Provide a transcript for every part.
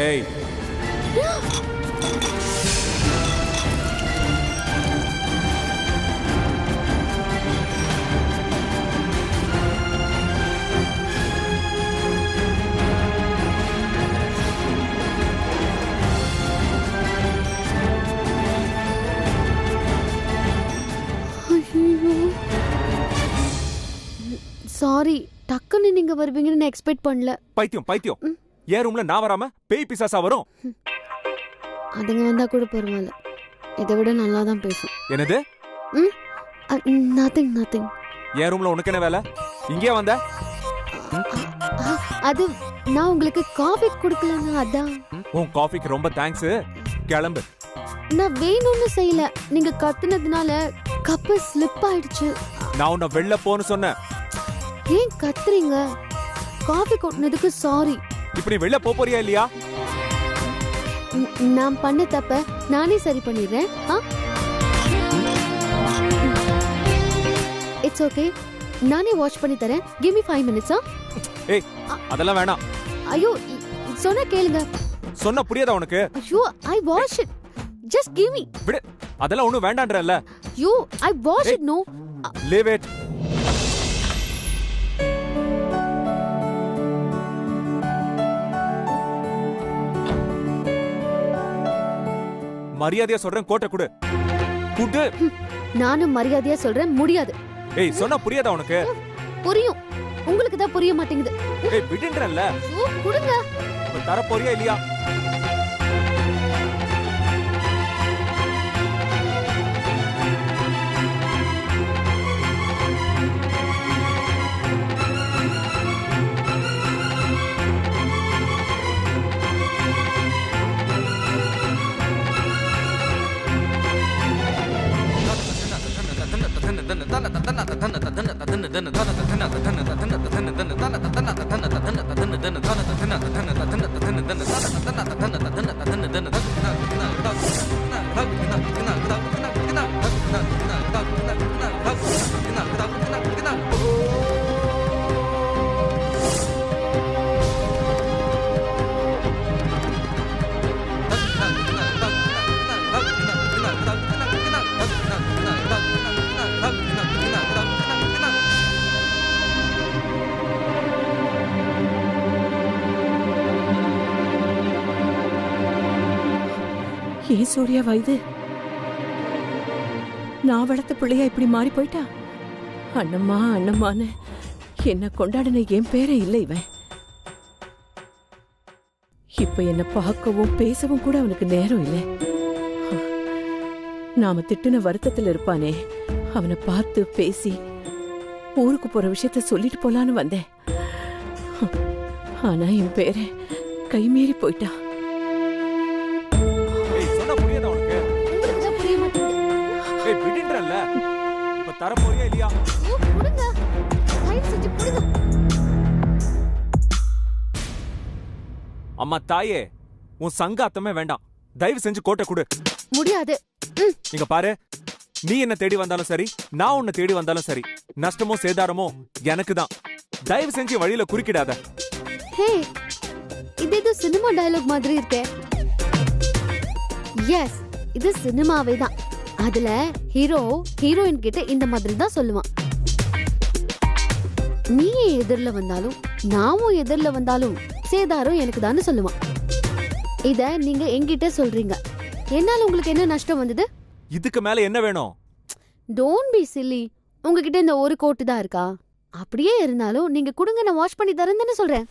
ஏய் சாரி, டக்குன்னு நீங்க வருவீங்கன்னு நான் எக்ஸ்பெக்ட் பண்ணல. பைத்தியம் பைத்தியம். ஏன் ரூம்ல நான் வராம பேய் பிசாசா வரும்? அதுங்க வந்தா கூட பரவாயில்ல, இதை விட நல்லா தான் பேசும். என்னது? Nothing nothing. ஏன் ரூம்ல உனக்கு என்ன வேலை? இங்கே வந்த? அது நான் உங்களுக்கு காஃபி குடுக்கலங்க, அதான். உன் காஃபிக்கு ரொம்ப தேங்க்ஸ். கிளம்பு. நான் வேணும்னு செய்யல, நீங்க கத்துனதுனால கப்பு ஸ்லிப் ஆயிடுச்சு. நான் உன்னை வெளில போன்னு சொன்னேன். ஏன் கத்துறீங்க? காஃபி கொட்டினதுக்கு சாரி. இப்ப நீ வெளில போறியா இல்லையா? நான் பண்ண தப்ப நானே சரி பண்ணிடுறேன். இட்ஸ் ஓகே, நானே வாஷ் பண்ணி தரேன். Give me 5 minutes. ஏய் அதெல்லாம் வேணாம். ஐயோ சொன்னா கேளுங்க. சொன்னா புரியாதா உனக்கு? ஐயோ I wash it, just give me. விடு, அதெல்லாம் ஒண்ணும் வேண்டான்றல்ல. ஐயோ I wash it. No, leave it. மரியாதையா சொல்றேன், கோட்டை குடு. குடு. நானும் மரியாதையா சொல்றேன், முடியாது. ஏய் சொன்னா புரியாதா உனக்கு? புரியும், உங்களுக்கு தான் புரிய மாட்டேங்குது. ஏய் விடுன்றல்ல. ஐயோ குடுங்க. தர போறியா இல்லையா? ஏன் சூர்யாவா இது? நான் வளர்த்த பிள்ளையா இப்படி மாறி போயிட்டா? அண்ணம்மா அண்ணம்மான்னு என்ன கொண்டாடின என் பேரே இல்லை இவன். இப்ப என்ன பார்க்கவும் பேசவும் கூட அவனுக்கு நேரம் இல்லை. நாம திட்டுன வருத்தத்துல இருப்பானே, அவனை பார்த்து பேசி ஊருக்கு போற விஷயத்த சொல்லிட்டு போலான்னு வந்தேன். ஆனா என் பேரை கைமீறி போயிட்டா. ஏய் விடுன்றல்ல. இப்ப தர போறியா இல்லையா? குடுங்க. ரைட் செஞ்சு குடுங்க. அம்மா தாயே, உன் சங்காத்தமே வேண்டாம். தயவு செஞ்சு கோட்டை குடு. முடியாது. இங்க பாரு, நீ என்ன தேடி வந்தாலும் சரி, நான் உன்னை தேடி வந்தாலும் சரி, நஷ்டமோ சேதாரமோ எனக்கு தான். தயவு செஞ்சு வழியில குறுக்கிடாத. ஹே, இது ஏதோ சினிமா டயலாக் மாதிரி இருக்கே. எஸ், இது சினிமாவே தான். அதுல ஹீரோ ஹீரோயின் கிட்ட இந்த மாதிரி தான் சொல்லுவான். நீ எதிரில வந்தாலும் நாமும் எதிரில வந்தாலும் சேதாரம் எனக்கு தான் சொல்லுவான். இத நீங்க என்கிட்ட சொல்றீங்க. என்னால உங்களுக்கு என்ன நஷ்டம் வந்தது? இதுக்கு மேல என்ன வேணும்? Don't be chilli. உங்ககிட்ட இந்த ஒரு கோட்டு தான் இருக்கா? அப்படியே இருந்தாலும் நீங்க குடுங்க, நான் வாஷ் பண்ணி தரேன்னு சொல்றேன்.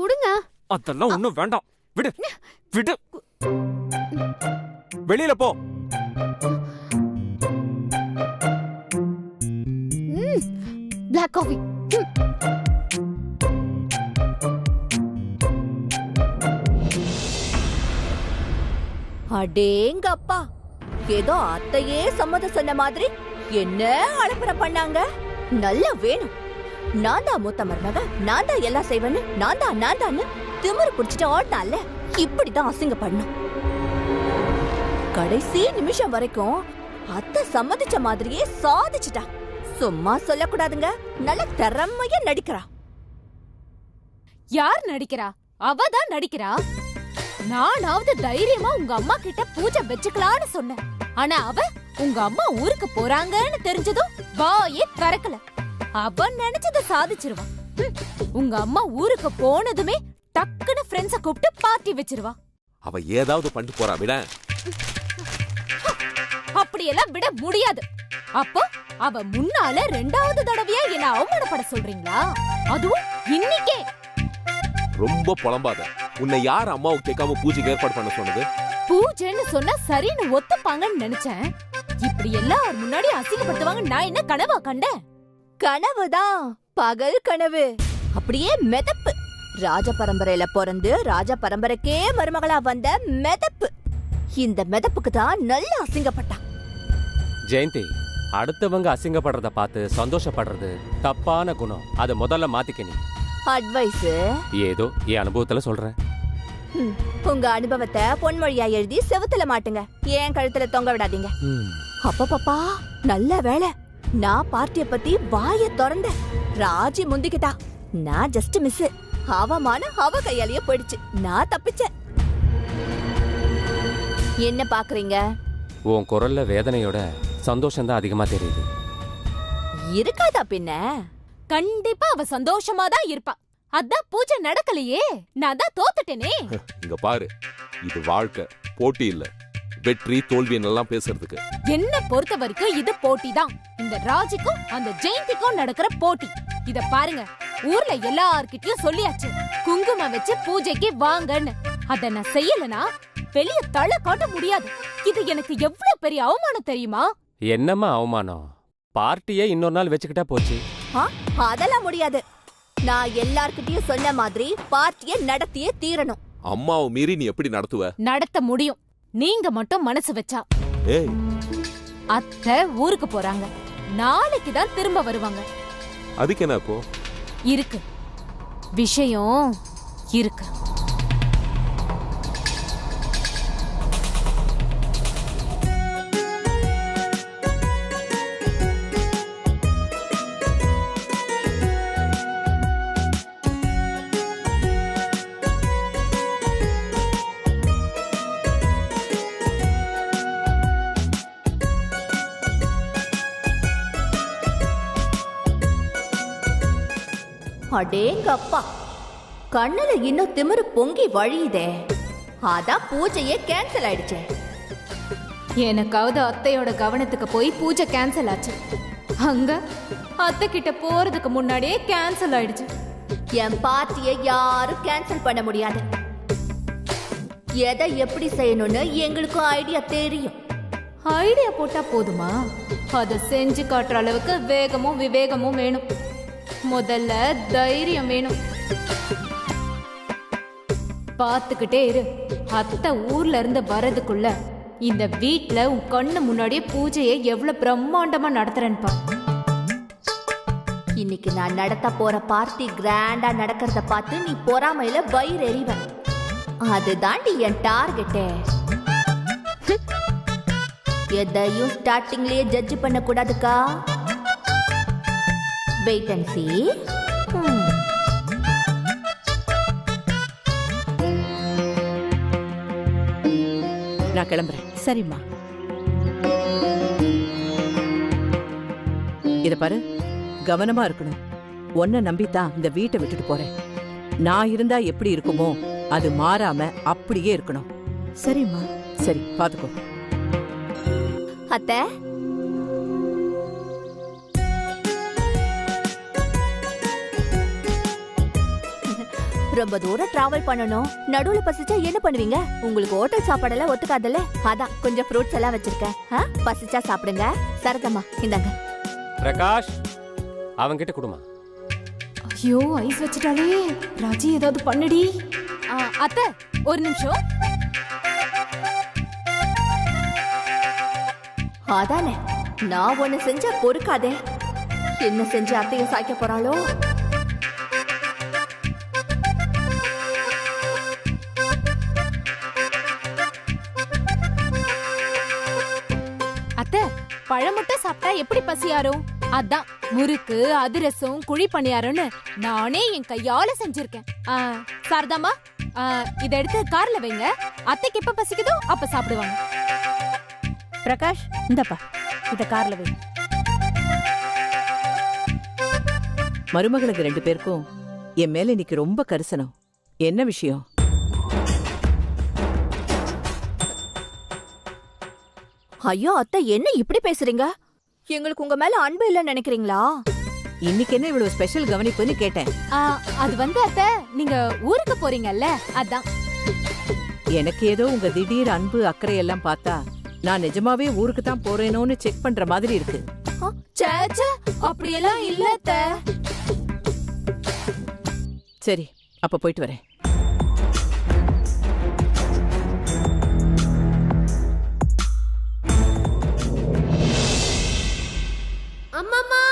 குடுங்க. அதெல்லாம் ஒண்ணும் வேண்டாம். விடு விடு. வெளியில போ. Black coffee. அடேங்கப்பா, ஏதோ அத்தையே சம்மதம் சொன்ன மாதிரி என்ன அலப்பற பண்ணாங்க. நல்லா வேணும். நான் தான் மூத்த மருமக, நான் தான் எல்லாம் செய்வேன்னு நான் தான் திமிரு புடிச்சிட்டு ஓட்டால. இப்படிதான் அசிங்கப்படணும். கடைசி நிமிஷம் வரைக்கும் அத்தை சம்மதிச்ச மாதிரியே சாதிச்சுட்டா. சும்மா சொல்லக்கூடாதுங்க, நல்ல திறமையா நடிக்கிறா. யார் நடிக்கிறா? அவதான் நடிக்கிறா. நானாவது தைரியமா உங்க அம்மா கிட்ட பூஜை வச்சுக்கலான்னு சொன்னேன். ஆனா அவ உங்க அம்மா ஊருக்கு போறாங்கன்னு தெரிஞ்சதும் வாயே திறக்கல. அவ நினைச்சத சாதிச்சிருவா. உங்க அம்மா ஊருக்கு போனதுமே டக்குன்னு ஃப்ரெண்ட்ஸ கூப்பிட்டு பார்ட்டி வச்சிருவா. அவ ஏதாவது பண்ணிட்டு போறா, விட. அப்படியெல்லாம் விட முடியாது. அப்போ அவ முன்னால 2வது தடவையா என்ன அவமானப்பட சொல்றீங்களா? அதுவும் இன்னைக்கே? ரொம்ப புலம்பாத. உன்னை யார் அம்மாவுக்கு கேட்காம பூஜைக்கு ஏற்பாடு பண்ண சொன்னது? பூஜைன்னு சொன்னா சரின்னு ஒத்துப்பாங்கன்னு நினைச்சேன். இப்படி எல்லாம் முன்னாடி அசிங்கப்படுத்துவாங்க. நான் என்ன கனவா கண்டேன்? கனவுதான், பகல் கனவு. அப்படியே மெதப்பு. ராஜ பரம்பரையில பிறந்து ராஜ பரம்பரைக்கே மருமகளா வந்த மெதப்பு. இந்த மெதப்புக்கு தான் நல்ல அசிங்கப்பட்டா. ஜெயந்தி, அடுத்தவங்க அசிங்கப்படுறத பார்த்து சந்தோஷப்படுறது தப்பான குணம். அதை முதல்ல மாத்திக்க. நீ அட்வைஸ் ஏதோ என் அனுபவத்துல சொல்றேன். உங்க அனுபவத்தை பொன்மொழியா எழுதி செவுத்துல மாட்டுங்க, ஏன் கழுத்துல தொங்க விடாதீங்க. அப்பப்பா, நல்ல வேலை. நான் பார்ட்டிய பத்தி வாய திறந்த ராஜி முந்திக்கிட்டா. நான் ஜஸ்ட் மிஸ். அவமானம் அவ கையாலேயே போயிடுச்சு. நான் தப்பிச்சேன். என்ன பாக்குறீங்க? உன் குரல்ல வேதனையோட சந்தோஷம் தான் அதிகமா தெரியுது. இருக்காதா பின்ன? கண்டிப்பா அவ சந்தோஷமா தான் இருப்பா. அதான் பூஜை நடக்கலையே, நான் தான் தோத்துட்டேனே. இங்க பாரு, இது வாழ்க்கை, போட்டி இல்ல. வெற்றி தோல்வி எல்லாம் பேசுறதுக்கு. என்ன பொறுத்த வரைக்கும் இது போட்டி தான். இந்த ராஜிக்கும் அந்த ஜெயந்திக்கும் நடக்கிற போட்டி. இத பாருங்க, ஊர்ல எல்லார்கிட்டயும் சொல்லியாச்சு, குங்குமம் வச்சு பூஜைக்கு வாங்கன்னு. அத நான் செய்யலனா வெளிய தலை காட்ட முடியாது. இது எனக்கு எவ்வளவு பெரிய அவமானம் தெரியுமா? என்னம்மா அவமானம்? பார்ட்டியே இன்னொரு நாள் வச்சுக்கிட்டா போச்சு. அதெல்லாம் முடியாது. நான் எல்லார்கிட்டயும் சொன்ன மாதிரி பார்ட்டியை நடத்தியே தீரணும். அம்மாவை மீறி நீ எப்படி நடத்துவ? நடத்த முடியும், நீங்க மட்டும் மனசு வச்சா. ஏய், அத்தை ஊருக்கு போறாங்க, நாளைக்கு தான் திரும்ப வருவாங்க. அதுக்கு என்ன இப்போ? இருக்கு விஷயம் இருக்கு. அடேங்கப்பா, கண்ணுல இன்னும் திமிரு பொங்கி வழியுதே. அதான் பூஜையே கேன்சல் ஆயிடுச்சே. எனக்காவது அத்தையோட கவனத்துக்கு போய் பூஜை கேன்சல் ஆச்சு. அங்க அத்தை கிட்ட போறதுக்கு முன்னாடியே கேன்சல் ஆயிடுச்சு. என் பார்ட்டியை யாரும் கேன்சல் பண்ண முடியாது. எதை எப்படி செய்யணும்னு எங்களுக்கும் ஐடியா தெரியும். ஐடியா போட்டா போதுமா? அதை செஞ்சு காட்டுற அளவுக்கு வேகமும் விவேகமும் வேணும். முதல்ல தைரியம் வேணும். பாத்துக்கிட்டே இரு, அத்தை ஊர்ல இருந்து வரதுக்குள்ள இந்த வீட்ல உன் கண்ணு முன்னாடியே பூஜையை எவ்வளவு பிரம்மாண்டமா நடத்துறேன்னு பா. இன்னைக்கு நான் நடத்த போற பார்ட்டி கிராண்டா நடக்கிறத பார்த்து நீ பொறாமையில வயிறு எறிவ. அதுதாண்டி என் டார்கெட்டே. எதையும் ஸ்டார்டிங்லயே ஜட்ஜ் பண்ண கூடாதுக்கா. வெயிட் அண்ட் சீ. நான் கிளம்புறேன். சரிம்மா. இத பாரு, கவனமா இருக்கணும். உன்னை நம்பித்தான் இந்த வீட்டை விட்டுட்டு போறேன். நான் இருந்தா எப்படி இருக்குமோ அது மாறாம அப்படியே இருக்கணும். சரிம்மா. சரி, பாத்துக்கோ. அத்தை, ரொம்ப தூரம் டிராவல் பண்ணணும். நடுவுல பசிச்சா என்ன பண்ணுவீங்க? உங்களுக்கு ஹோட்டல் சாப்பாடெல்லாம் ஒத்துக்காதல்ல, அதான் கொஞ்சம் ஃப்ரூட்ஸ் எல்லாம் வச்சிருக்கேன். பசிச்சா சாப்பிடுங்க. சரதம்மா, இந்தாங்க. பிரகாஷ், அவன்கிட்ட கொடுமா. ஐயோ, ஐஸ் வச்சுட்டாலே. ராஜி, ஏதாவது பண்ணுடி. அத்தை, ஒரு நிமிஷம். அதானே, நான் ஒண்ணு செஞ்சா பொறுக்காதே. என்ன செஞ்சு அத்தைய சாய்க்க போறாளோ? அத்தை, பழமுட்டை சாப்பிட்டா எப்படி பசியாரும்? அதான் முறுக்கு, அதிரசம், குழி பணியாரம்னு நானே என் கையால செஞ்சிருக்கேன். சாரதாமா, இத எடுத்து கார்ல வைங்க. அத்தைக்கு எப்ப பசிக்குதோ அப்ப சாப்பிடுவாங்க. பிரகாஷ், இந்தப்பா, இத கார்ல வை. மருமகளுக்கு 2 பேருக்கும் என் மேல இன்னைக்கு ரொம்ப கரிசனம். என்ன விஷயம்? ஐயோ அத்தை, என்ன இப்படி பேசுறீங்க? எங்களுக்கு உங்க மேல அன்பு இல்லைன்னு நினைக்கிறீங்களா? இன்னைக்கு என்ன இவ்வளவு ஸ்பெஷல் கவனிப்புன்னு கேட்டேன். அது வந்து அத்தை, நீங்க ஊருக்கு போறீங்கல்ல, அதான். எனக்கு ஏதோ உங்க திடீர் அன்பு அக்கறை எல்லாம் பார்த்தா நான் நிஜமாவே ஊருக்கு தான் போறேனோன்னு செக் பண்ற மாதிரி இருக்கு. அப்படியெல்லாம் இல்ல அத்தை. சரி, அப்ப போயிட்டு வரேன். அம்மாமா,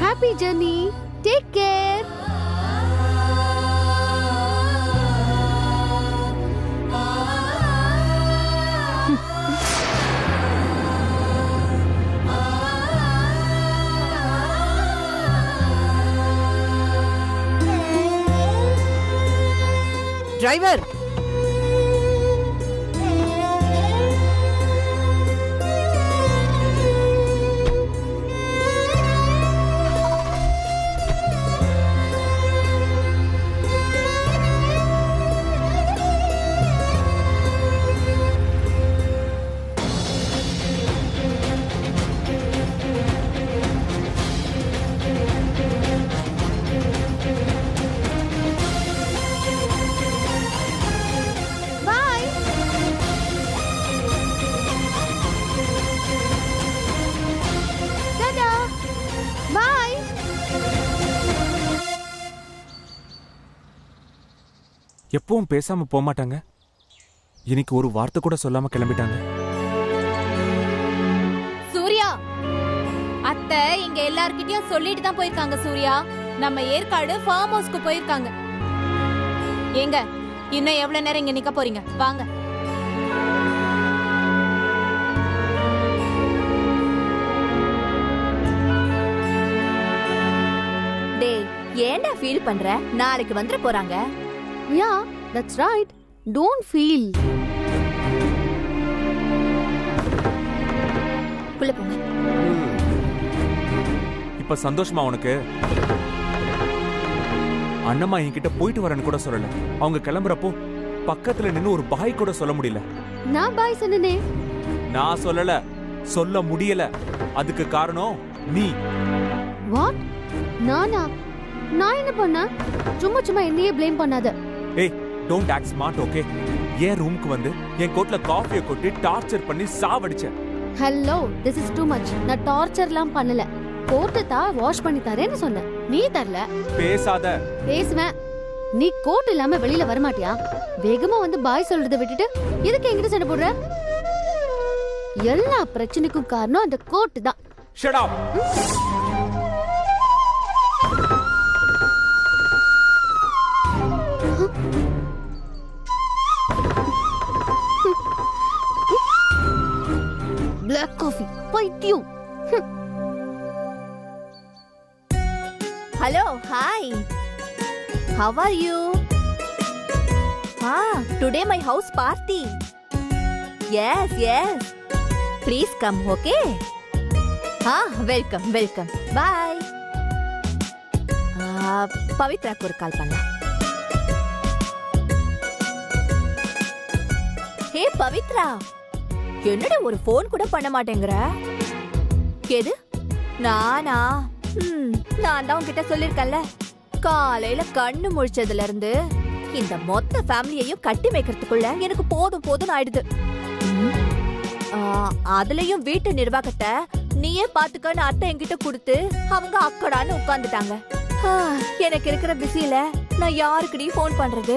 happy journey. Take care. Driver, எப்பவும் பேசாம போக மாட்டாங்க. இன்னைக்கு ஒரு வார்த்தை கூட சொல்லாம கிளம்பிட்டாங்க. சூர்யா, அத்தை இங்க எல்லார்கிட்டயும் சொல்லிட்டு தான் போயிருக்காங்க. சூர்யா, நம்ம ஏற்காடு ஃபார்ம் ஹவுஸ்க்கு போயிருக்காங்க. ஏங்க, இன்னும் எவ்வளவு நேரம் இங்க நிக்க போறீங்க? வாங்க. டேய், ஏன்டா ஃபீல் பண்ற? நாளைக்கு வந்துட போறாங்க. Yeah, that's right. Don't feel. குள்ள போங்க. இப்ப சந்தோஷமா உனக்கு? அண்ணம்மா என்கிட்ட போயிட்டு வரேன்னு கூட சொல்லல. அவங்க கிளம்புறப்போ பக்கத்துல நின்னு ஒரு பாய் கூட சொல்ல முடியல. நான் பாய் சொன்னனே. நான் சொல்லல, சொல்ல முடியல. அதுக்கு காரணம் நீ. What? நானா? நான் என்ன பண்ண? சும்மா சும்மா என்னையே ப்ளேம் பண்ணாத. ஏய், டோன்ட் ஆக்ட் ஸ்மார்ட், ஓகே? என் ரூமுக்கு வந்து என் கோட்ல காஃபியை கொட்டி டார்ச்சர் பண்ணி சாவடிச்ச. Hello, this is too much. நான் டார்ச்சர்லாம் பண்ணல. கோட்டை தான் வாஷ் பண்ணி தரேன்னு சொன்னேன். நீ தரல. பேசாத. பேசுவேன். நீ கோட் இல்லாம வெளியில வர மாட்டியா? வேகமா வந்து பாய் சொல்றதை விட்டுட்டு எதுக்கு என்கிட்ட சண்டை போடுற? எல்லா பிரச்சனைக்கும் காரணம் அந்த கோட் தான். Shut up. Black coffee. பைத்தியம். Hello, hi. How are you? Today my house party. Yes, yes. Please come, okay? Welcome, welcome. Bye. பவித்ராக்கு ஒரு கால் பண்ணலாம். ஹே பவித்ரா, என்னடி ஒரு போன் கூட பண்ண மாட்டேங்கிற? எது நானா? நான் தான் உன்கிட்ட சொல்லிருக்கேன்ல, காலையில கண்ணு முழிச்சதுல இருந்து இந்த மொத்த ஃபேமிலியையும் கட்டி வைக்கிறதுக்குள்ள எனக்கு போதும் போதும் ஆயிடுது. அதுலயும் வீட்டு நிர்வாகத்தை நீயே பாத்துக்கன்னு அத்தை என்கிட்ட கொடுத்து அவங்க அக்கடான்னு உட்கார்ந்துட்டாங்க. எனக்கு இருக்கிற பிஸியில நான் யாருக்குடி போன் பண்றது?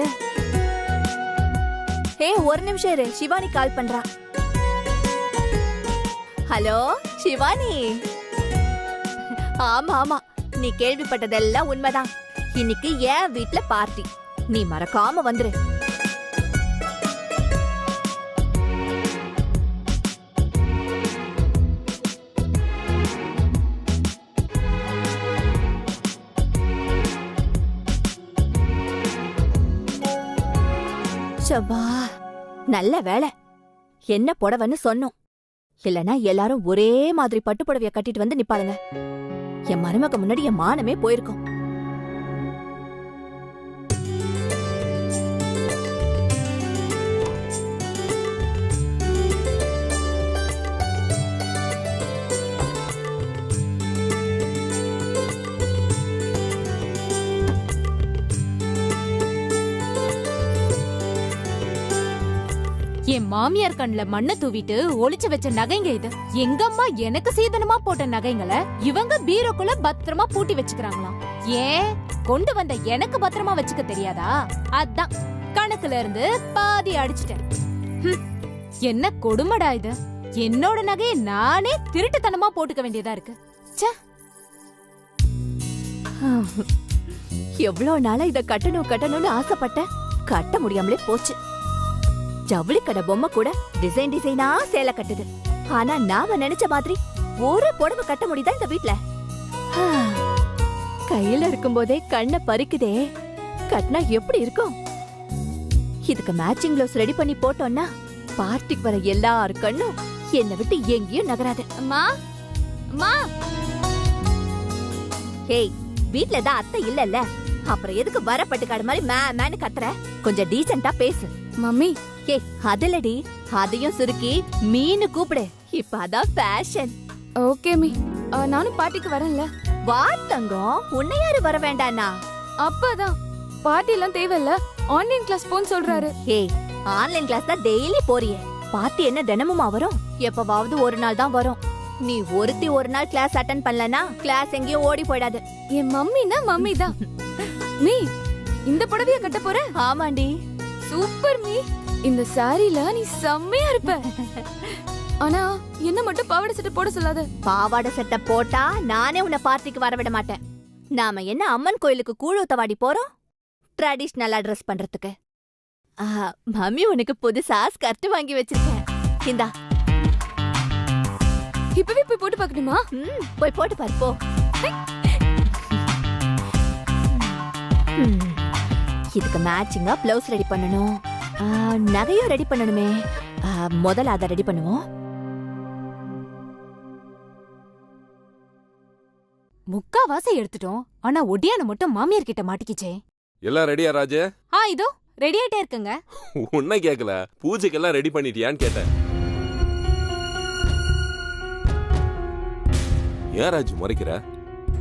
ஒரு நிமிஷம் இரு, சிவானி கால் பண்றா. ஹலோ சிவானி. ஆமா ஆமா, நீ கேள்விப்பட்டதெல்லாம் உண்மைதான். இன்னைக்கு என் வீட்ல பார்ட்டி, நீ மறக்காம வந்துரு. சபா, நல்ல வேலை என்ன புடவைன்னு சொன்னோம். இல்லனா எல்லாரும் ஒரே மாதிரி பட்டு புடவைய கட்டிட்டு வந்து நிப்பாளுங்க. என் மருமக முன்னாடி என் மானமே போயிருக்கும். என் மாமியார் கண்ணுல மண்ணை தூவிட்டு ஒளிச்சு வச்ச நகைங்க இது. எங்க அம்மா எனக்கு சீதனமா போட்ட நகைங்களை இவங்க பீரோக்குள்ள பத்திரமா பூட்டி வச்சுக்கிறாங்களாம். ஏன் கொண்டு வந்த எனக்கு பத்திரமா வச்சுக்க தெரியாதா? அதான் கணக்குல இருந்து பாதி அடிச்சிட்டேன். என்ன கொடுமடா இது! என்னோட நகையை நானே திருட்டுத்தனமா போட்டுக்க வேண்டியதா இருக்கு. எவ்வளவு நாளா இத கட்டணும்னு ஆசைப்பட்டேன், கட்ட முடியாமலே போச்சு. ஜவுளி கடை பொம்மை கூட டிசைன் டிசைனா சேலை கட்டுது. ஆனா நாம நினைச்ச மாதிரி ஒரு புடவை கட்ட முடியுதா இந்த வீட்ல? கையில இருக்கும் போதே கண்ணை பறிக்குதே, கட்டினா எப்படி இருக்கும்? இதுக்கு மேட்சிங் ப்ளவுஸ் ரெடி பண்ணி போட்டோம்னா பார்ட்டிக்கு வர எல்லாரு கண்ணும் என்னை விட்டு எங்கேயும் நகராது. அம்மா அம்மா, ஏய், வீட்ல தான் அத்தை இல்லல்ல, அப்புறம் எதுக்கு வர பட்டுக்காடு மாதிரி மேன்னு கத்துற? கொஞ்சம் டீசென்ட்டா பேசு. மம்மி, ஏய் அதுலடி, அதையும் சுருக்கி மீனு கூப்பிடு. இப்ப அதான் ஃபேஷன். ஓகே மீ, நானும் பார்ட்டிக்கு வரேன்ல. வா தங்கம், உன்னை யாரு வர வேண்டானா? அப்பதான் பார்ட்டி எல்லாம் தேவையில்ல, ஆன்லைன் கிளாஸ் போன்னு சொல்றாரு. ஏய், ஆன்லைன் கிளாஸ் தான் டெய்லி போறியே, பார்ட்டி என்ன தினமுமா வரும்? எப்பவாவது ஒரு நாள் தான் வரும். நீ ஒருத்தி ஒரு நாள் கிளாஸ் அட்டெண்ட் பண்ணலனா கிளாஸ் எங்கேயும் ஓடி போயிடாது. என் மம்மினா மம்மி தான். மீ, இந்த புடவைய கட்ட போற? ஆமாண்டி. சூப்பர் மீ, இந்த சாரில நீ செம்மையா இருப்ப. ஆனா என்ன மட்டும் பாவாடை சட்டை போட சொல்லாத. பாவாடை சட்டை போட்டா நானே உன்னை பார்ட்டிக்கு வர விட மாட்டேன். நாம என்ன அம்மன் கோயிலுக்கு கூழ் ஊத்தவாடி போறோம் ட்ரெடிஷனலா ட்ரெஸ் பண்றதுக்கு? மம்மி உனக்கு புதுசா ஸ்கர்ட் வாங்கி வச்சிருக்கேன், இந்தா. இப்பவே போய் போட்டு பாக்கணுமா? போய் போட்டு பாரு போ. இதுக்கு மேட்சிங்கா பிளவுஸ் ரெடி பண்ணணும், நகையும் ரெடி பண்ணணுமே. முதல்ல அதை ரெடி பண்ணுவோம். முக்காவாசி எடுத்துட்டோம், ஆனா ஒடியான மட்டும் மாமியார் கிட்ட மாட்டிக்கிச்சே. எல்லாம் ரெடியா ராஜு? இதோ ரெடி ஆயிட்டே இருக்குங்க. உன்னை கேக்கல, பூஜைக்கெல்லாம் ரெடி பண்ணிட்டியான்னு கேட்டேன். ஏன் ராஜு முறைக்கிற?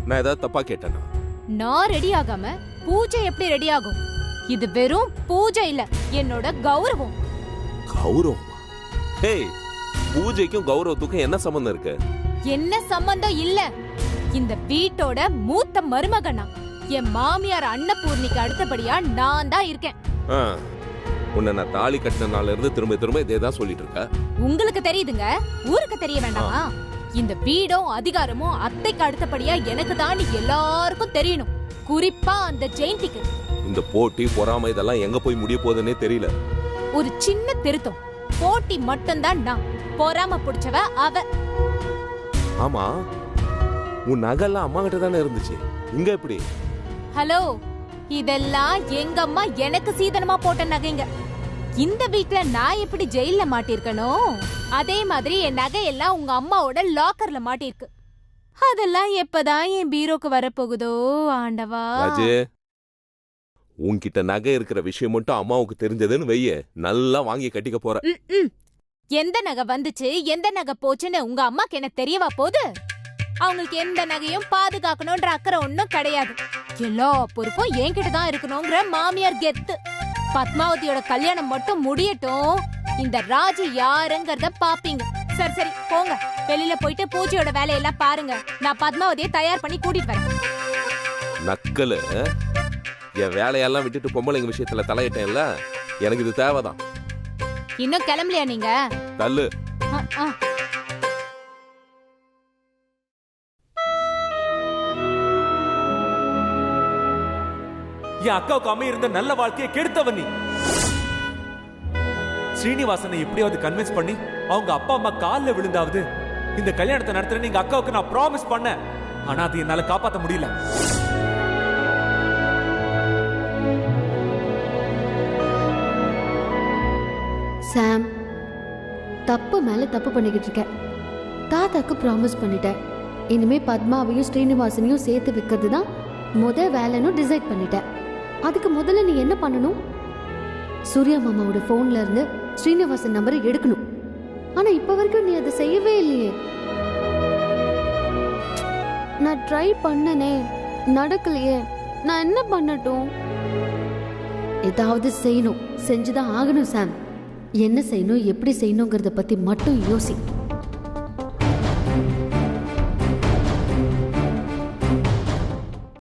நான் ஏதாவது தப்பா கேட்டேனா? நான் ரெடி ஆகாம பூஜை எப்படி ரெடி ஆகும்? இது வெறும் பூஜை இல்ல, என்னோட கௌரவம். கௌரவம்? ஹேய், பூஜைக்கும் கௌரவத்துக்கும் என்ன சம்பந்தம் இருக்கு? என்ன சம்பந்தம் இல்ல? இந்த வீட்டோட மூத்த மருமகனா, என் மாமியார் அன்னபூர்ணிக்கு அடுத்தபடியா நான் தான் இருக்கேன். உன்னை நான் தாலி கட்டின நாள்ல இருந்து திரும்ப திரும்ப இதே தான் சொல்லிட்டு இருக்க. உங்களுக்கு தெரியுதுங்க, ஊருக்கு தெரிய வேண்டாமா? இந்த வீடும் அதிகாரமும் அத்தைக்கு அடுத்தபடியா எனக்கு தான் எல்லாருக்கும் தெரியணும், குறிப்பா அந்த ஜெயந்திக்கு. இந்த போட்டி பொறாமை இதெல்லாம் எங்க போய் முடிய போகுதுன்னே தெரியல. ஒரு சின்ன திருத்தம், போட்டி மட்டும்தான் நான், பொறாம பிடிச்சவ அவ. ஆமா, உன் நகைலாம் அம்மா கிட்ட தானே இருந்துச்சு, இங்க எப்படி? ஹலோ, இதெல்லாம் எங்க அம்மா எனக்கு சீதனமா போட்ட நகைங்க. இந்த வீட்ல நான் எப்படி ஜெயில மாட்டிருக்கணும், அதே மாதிரி என் நகையெல்லாம் உங்க அம்மாவோட லாக்கர்ல மாட்டிருக்கு. அதெல்லாம் எப்பதான் என் பீரோக்கு வரப்போகுதோ ஆண்டவா. ராஜு, உன்கிட்ட நகை இருக்கிற விஷயம் மட்டும் அம்மாவுக்கு தெரிஞ்சதுன்னு வைய, நல்லா வாங்கி கட்டிக்க போற. எந்த நகை வந்துச்சு எந்த நகை போச்சுன்னு உங்க அம்மாக்கு என்ன தெரியவா போகுது? அவங்களுக்கு எந்த நகையும் பாதுகாக்கணும்ன்ற அக்கறை ஒண்ணும் கிடையாது. எல்லா பொறுப்பும் என்கிட்ட தான் இருக்கணுங்கிற மாமியார் கெத்து. பத்மாவதியோட கல்யாணம் மட்டும் முடியட்டும், இந்த ராஜி யாருங்கறத பாப்பீங்க. சரி சரி போங்க, வெளியில போயிட்டு பூஜையோட வேலையெல்லாம் பாருங்க. நான் பத்மாவதியை தயார் பண்ணி கூட்டிட்டு வரேன். நக்கலு, என் வேலையெல்லாம் விட்டுட்டு பொம்பளைங்க விஷயத்துல தலையிட்டேன்ல, எனக்கு இது தேவைதான். இன்னும் கிளம்பலையா நீங்க? தள்ளு. என் அக்காவுக்கு அமையிருந்த நல்ல வாழ்க்கையை கெடுத்தவன் நீ. ஸ்ரீனிவாசனை எப்படியாவது கன்வின்ஸ் பண்ணி அவங்க அப்பா அம்மா காலில் விழுந்தாவது இந்த கல்யாணத்தை நடத்துறேன்னு எங்க அக்காவுக்கு நான் ப்ராமிஸ் பண்ணேன். ஆனா அது என்னால காப்பாற்ற முடியல. சாம், தப்பு மேல தப்பு பண்ணிக்கிட்டு இருக்க. தாத்தாக்கு ப்ராமிஸ் பண்ணிட்டேன். இனிமே பத்மாவையும் ஸ்ரீனிவாசனையும் சேர்த்து வைக்கிறது தான் வேலைன்னு டிசைட் பண்ணிட்டேன். அதுக்கு முதல்ல நீ என்ன பண்ணணும்? சூர்யா மாமாவோட போன்ல இருந்து ஸ்ரீனிவாசன் நம்பரை எடுக்கணும். ஆனா இப்ப வரைக்கும் நீ அதை செய்யவே இல்லையே. நான் ட்ரை பண்ணனே, நடக்கலையே. நான் என்ன பண்ணட்டும்? ஏதாவது செய்யணும், செஞ்சுதான் ஆகணும் சாம். என்ன செய்யணும், எப்படி செய்யணுங்கிறத பத்தி மட்டும் யோசி.